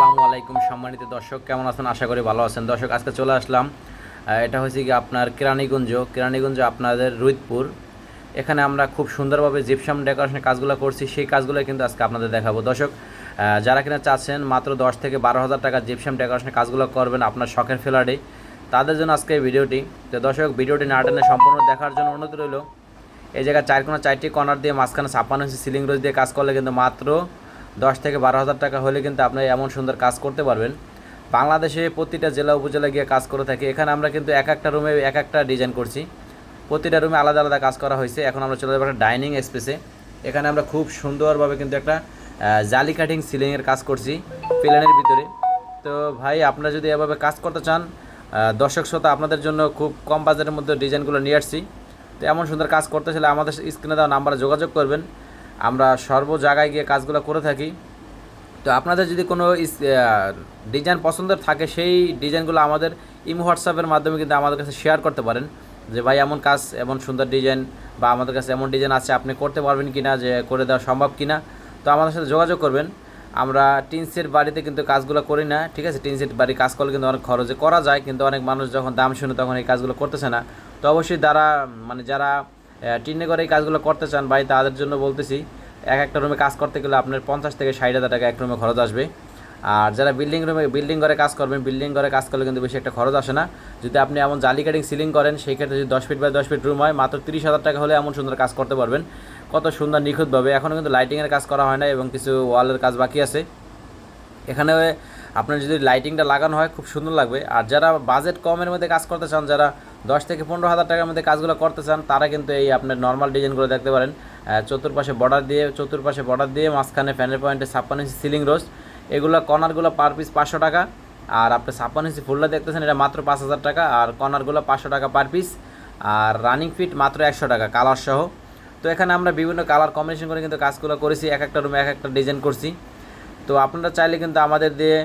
আসসালামু আলাইকুম সম্মানিত দর্শক, কেমন আছেন? আশা করি ভালো আছেন। দর্শক, আজকে চলে আসলাম, এটা হচ্ছে কি আপনার কেরানীগঞ্জ আপনাদের রুইতপুর। এখানে আমরা খুব সুন্দরভাবে জিপসাম ডেকোরেশনের কাজগুলো করছি, সেই কাজগুলো কিন্তু আজকে আপনাদের দেখাবো। দর্শক, যারা কিনা চাচ্ছেন মাত্র 10 থেকে 12 হাজার টাকা জিপসাম ডেকোরেশনের কাজগুলো করবেন আপনার শখের ফ্ল্যাটে, তাদের জন্য আজকে এই ভিডিওটি। তো দর্শক, ভিডিওটি না টেনে সম্পূর্ণ দেখার জন্য অনুরোধ রইল। এই জায়গায় চারটি কর্নার দিয়ে মাঝখানে 56 ইঞ্চি সিলিং রোজ দিয়ে কাজ করলে কিন্তু মাত্র 10 থেকে 12 হাজার টাকা হলে কিন্তু আপনি এমন সুন্দর কাজ করতে পারবেন। বাংলাদেশে প্রতিটা জেলা উপজেলা গিয়ে কাজ করে থাকি। এখানে আমরা কিন্তু এক একটা রুমে এক একটা ডিজাইন করছি, প্রতিটা রুমে আলাদা আলাদা কাজ করা হয়েছে। এখন আমরা চলে যাবো একটা ডাইনিং স্পেসে। এখানে আমরা খুব সুন্দরভাবে কিন্তু একটা জালি কাটিং সিলিংয়ের কাজ করছি প্লেনের ভিতরে। তো ভাই, আপনারা যদি এভাবে কাজ করতে চান, দর্শক শ্রোতা, আপনাদের জন্য খুব কম বাজেটের মধ্যে ডিজাইনগুলো নিয়ে আসছি। তো এমন সুন্দর কাজ করতে চাইলে আমাদের স্ক্রিনে দেওয়া নাম্বারে যোগাযোগ করবেন। আমরা সর্ব জায়গায় গিয়ে কাজগুলো করে থাকি। তো আপনাদের যদি কোনো ডিজাইন পছন্দের থাকে, সেই ডিজাইনগুলো আমাদের ইমো হোয়াটসঅ্যাপের মাধ্যমে কিন্তু আমাদের কাছে শেয়ার করতে পারেন, যে ভাই এমন কাজ, এমন সুন্দর ডিজাইন, বা আমাদের কাছে এমন ডিজাইন আছে, আপনি করতে পারবেন কি না, যে করে দেওয়া সম্ভব কি না। তো আমাদের সাথে যোগাযোগ করবেন। আমরা টিন সেট বাড়িতে কিন্তু কাজগুলো করি না, ঠিক আছে? টিন সেট বাড়ি কাজ করলে কিন্তু অনেক খরচে করা যায়, কিন্তু অনেক মানুষ যখন দাম শুনে তখন এই কাজগুলো করতেছে না। তো অবশ্যই যারা টিনে করে এই কাজগুলো করতে চান ভাই, তাদের জন্য বলতেছি, এক একটা রুমে কাজ করতে গেলে আপনার 50 থেকে 60 হাজার টাকা এক রুমে খরচ আসবে। আর যারা বিল্ডিং ঘরে কাজ করবেন, বিল্ডিং ঘরে কাজ করলে কিন্তু বেশি একটা খরচ আসে না। যদি আপনি এমন জালি কাটিং সিলিং করেন, সেই ক্ষেত্রে যদি 10 ফিট বাই 10 ফিট রুম হয়, মাত্র 30 হাজার টাকা হলে এমন সুন্দর কাজ করতে পারবেন, কত সুন্দর নিখুঁতভাবে। এখনও কিন্তু লাইটিংয়ের কাজ করা হয় না এবং কিছু ওয়ালের কাজ বাকি আছে। এখানে আপনার যদি লাইটিংটা লাগানো হয় খুব সুন্দর লাগবে। আর যারা বাজেট কমের মধ্যে কাজ করতে চান, যারা 10 থেকে 15 হাজার টাকার মধ্যে কাজগুলো করতে চান, তারা কিন্তু এই আপনার নর্মাল ডিজাইনগুলো দেখতে পারেন। চতুর্পাশে বর্ডার দিয়ে মাঝখানে ফ্যানের পয়েন্টে 56 ইঞ্চি সিলিং রোজ। এগুলো কর্নারগুলো পার পিস 500 টাকা। আর আপনি 56 ইঞ্চি ফুলটা দেখতেছেন, এটা মাত্র 5,000 টাকা। আর কর্নারগুলো 500 টাকা পার পিস। আর রানিং ফিট মাত্র 100 টাকা কালার সহ। তো এখানে আমরা বিভিন্ন কালার কম্বিনেশন করে কিন্তু কাজগুলো করেছি, এক একটা রুমে এক একটা ডিজাইন করছি। তো আপনারা চাইলে কিন্তু আমাদের দিয়ে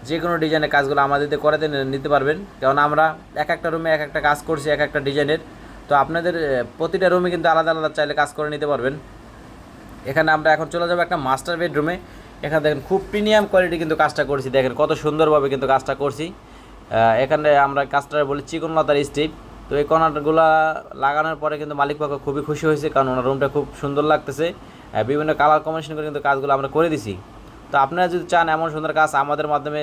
যে কোনো ডিজাইনের কাজগুলো আমাদের দিয়ে করাতে নিতে পারবেন, কারণ আমরা এক একটা রুমে এক একটা কাজ করছি, এক একটা ডিজাইনের। তো আপনাদের প্রতিটা রুমে কিন্তু আলাদা আলাদা চাইলে কাজ করে নিতে পারবেন। এখানে আমরা এখন চলে যাবো একটা মাস্টার বেডরুমে। এখানে দেখেন খুব প্রিমিয়াম কোয়ালিটি কিন্তু কাজটা করছি, দেখেন কত সুন্দরভাবে কিন্তু কাজটা করছি। এখানে আমরা কাজটা বলি চিকনলতার স্টিপ। তো এই কর্নারগুলো লাগানোর পরে কিন্তু মালিকপক্ষ খুবই খুশি হয়েছে, কারণ ওনার রুমটা খুব সুন্দর লাগতেছে। বিভিন্ন কালার কম্বিনেশন করে কিন্তু কাজগুলো আমরা করে দিছি। তো আপনারা যদি চান এমন সুন্দর কাজ আমাদের মাধ্যমে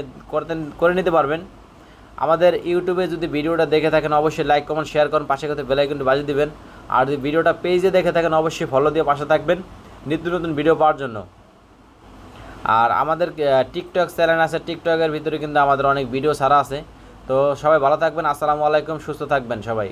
করে নিতে পারবেন। আমাদের ইউটিউবে যদি ভিডিওটা দেখে থাকেন, অবশ্যই লাইক কমেন্ট শেয়ার করুন, পাশে কথা বেল আইকনটি বাজিয়ে দিবেন। আর যদি ভিডিওটা পেজে দেখে থাকেন, অবশ্যই ফলো দিয়ে পাশে থাকবেন নিত্য নতুন ভিডিও পাওয়ার জন্য। আর আমাদের টিকটক চ্যানেল আছে, টিকটকের ভিতরে কিন্তু আমাদের অনেক ভিডিও ছাড়া আছে। তো সবাই ভালো থাকবেন। আসসালামু আলাইকুম, সুস্থ থাকবেন সবাই।